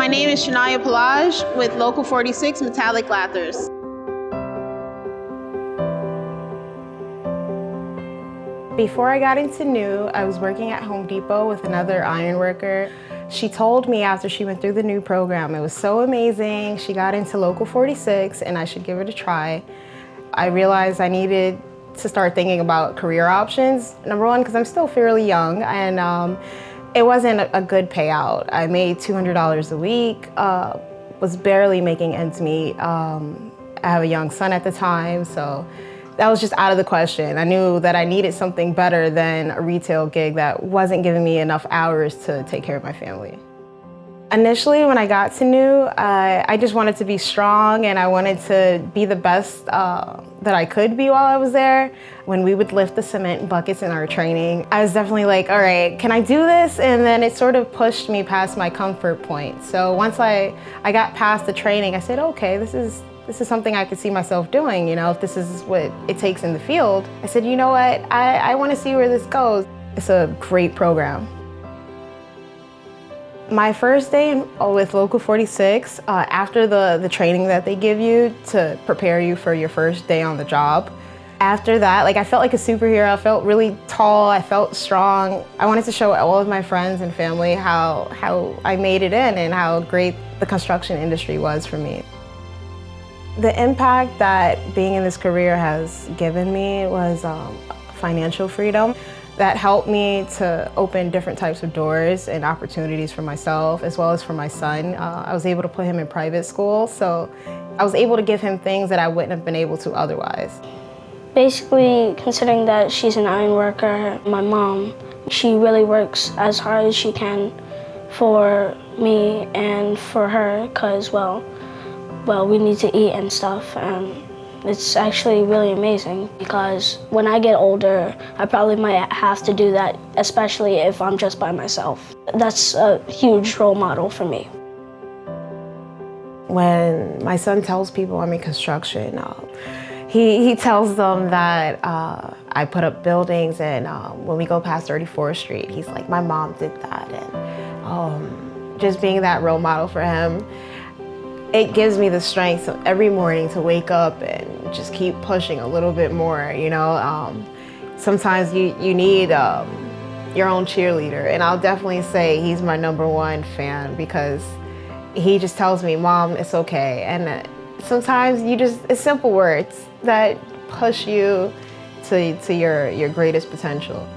My name is Shania with Local 46 Metallic Lathers. Before I got into New, I was working at Home Depot with another iron worker. She told me after she went through the New program, it was so amazing. She got into Local 46 and I should give it a try. I realized I needed to start thinking about career options. Number one, because I'm still fairly young and it wasn't a good payout. I made $200 a week, was barely making ends meet. I have a young son at the time, so that was just out of the question. I knew that I needed something better than a retail gig that wasn't giving me enough hours to take care of my family. Initially, when I got to New, I just wanted to be strong and I wanted to be the best that I could be while I was there. When we would lift the cement buckets in our training, I was definitely like, all right, can I do this? And then it sort of pushed me past my comfort point. So once I got past the training, I said, okay, this is something I could see myself doing, you know, if this is what it takes in the field. I said, you know what, I want to see where this goes. It's a great program. My first day with Local 46, after the training that they give you to prepare you for your first day on the job, after that, I felt like a superhero. I felt really tall, I felt strong. I wanted to show all of my friends and family how I made it in and how great the construction industry was for me. The impact that being in this career has given me was financial freedom. That helped me to open different types of doors and opportunities for myself as well as for my son. I was able to put him in private school, so I was able to give him things that I wouldn't have been able to otherwise. Basically, considering that she's an iron worker, my mom, she really works as hard as she can for me and for her because, well, we need to eat and stuff, and it's actually really amazing because when I get older, I probably might have to do that, especially if I'm just by myself. That's a huge role model for me. When my son tells people I'm in construction, he tells them that I put up buildings, and when we go past 34th Street, he's like, my mom did that. And just being that role model for him, it gives me the strength every morning to wake up and just keep pushing a little bit more, you know. Sometimes you need your own cheerleader, and I'll definitely say he's my #1 fan because he just tells me, Mom, it's okay. And sometimes it's simple words that push you to your greatest potential.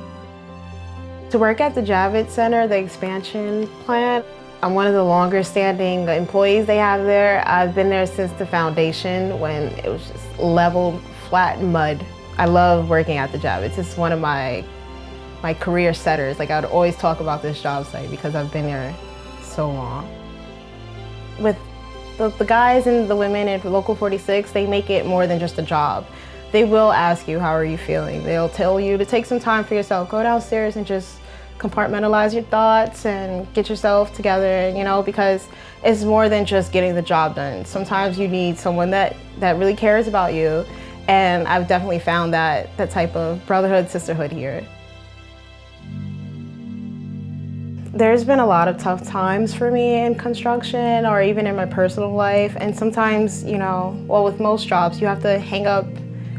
To work at the Javits Center, the expansion plant, I'm one of the longer standing employees they have there. I've been there since the foundation when it was just leveled, flat mud. I love working at the Javits. It's one of my career setters. I would always talk about this job site because I've been there so long. With the guys and the women at Local 46, they make it more than just a job. They will ask you, how are you feeling? They'll tell you to take some time for yourself. Go downstairs and just compartmentalize your thoughts and get yourself together, you know, because it's more than just getting the job done. Sometimes you need someone that really cares about you, and I've definitely found that type of brotherhood, sisterhood here. There's been a lot of tough times for me in construction or even in my personal life, and sometimes, you know, well, with most jobs, you have to hang up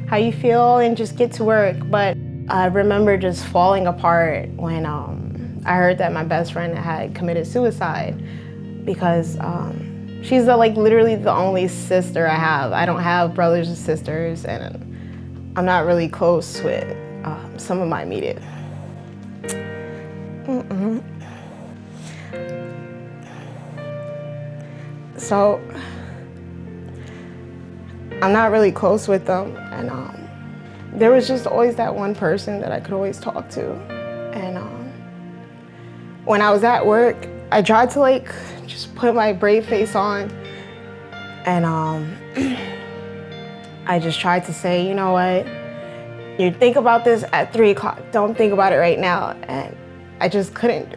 how you feel and just get to work. But I remember just falling apart when I heard that my best friend had committed suicide because she's literally the only sister I have. I don't have brothers and sisters, and I'm not really close with some of my immediate. So I'm not really close with them, and there was just always that one person that I could always talk to. And when I was at work, I tried to just put my brave face on, and I just tried to say, you know what, you think about this at 3 o'clock, don't think about it right now. And I just couldn't do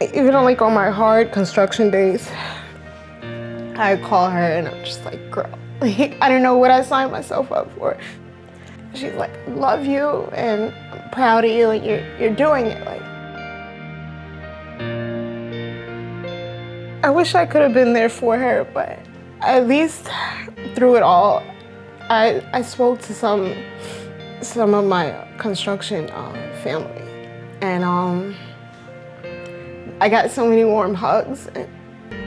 it. Even on my hard construction days, I'd call her and I'm just like, girl, I don't know what I signed myself up for. She's like, love you and I'm proud of you and you're doing it. I wish I could have been there for her, but at least through it all, I spoke to some of my construction family, and I got so many warm hugs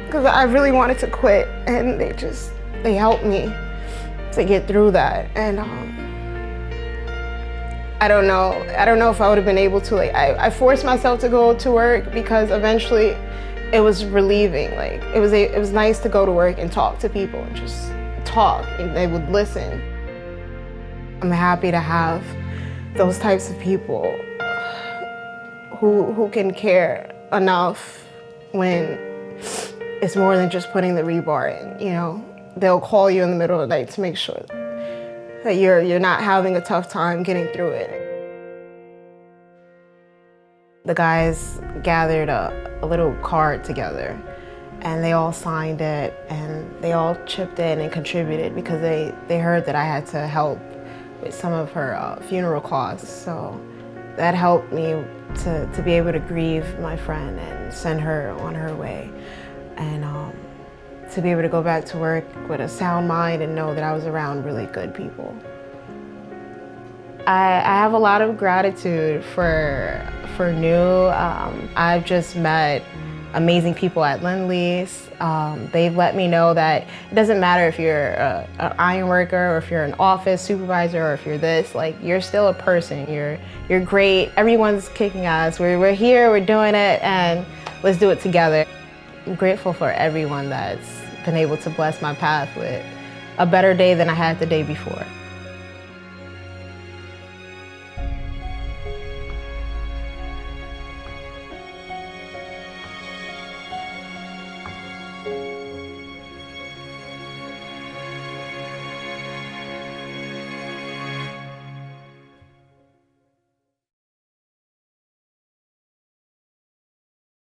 because I really wanted to quit, and they helped me to get through that. And I don't know if I would have been able to. Like, I forced myself to go to work because eventually it was relieving. Like, it was nice to go to work and talk to people and just talk, and they would listen. I'm happy to have those types of people who can care enough when it's more than just putting the rebar in, you know? They'll call you in the middle of the night to make sure that you're not having a tough time getting through it. The guys gathered a little card together, and they all signed it, and they all chipped in and contributed because they heard that I had to help with some of her funeral costs. So that helped me to be able to grieve my friend and send her on her way, and to be able to go back to work with a sound mind and know that I was around really good people. I have a lot of gratitude for New. I've just met amazing people at Lend-Lease. They've let me know that it doesn't matter if you're an iron worker or if you're an office supervisor or if you're this, like, you're still a person. You're great. Everyone's kicking ass. We're here, we're doing it, and let's do it together. I'm grateful for everyone that's been able to bless my path with a better day than I had the day before.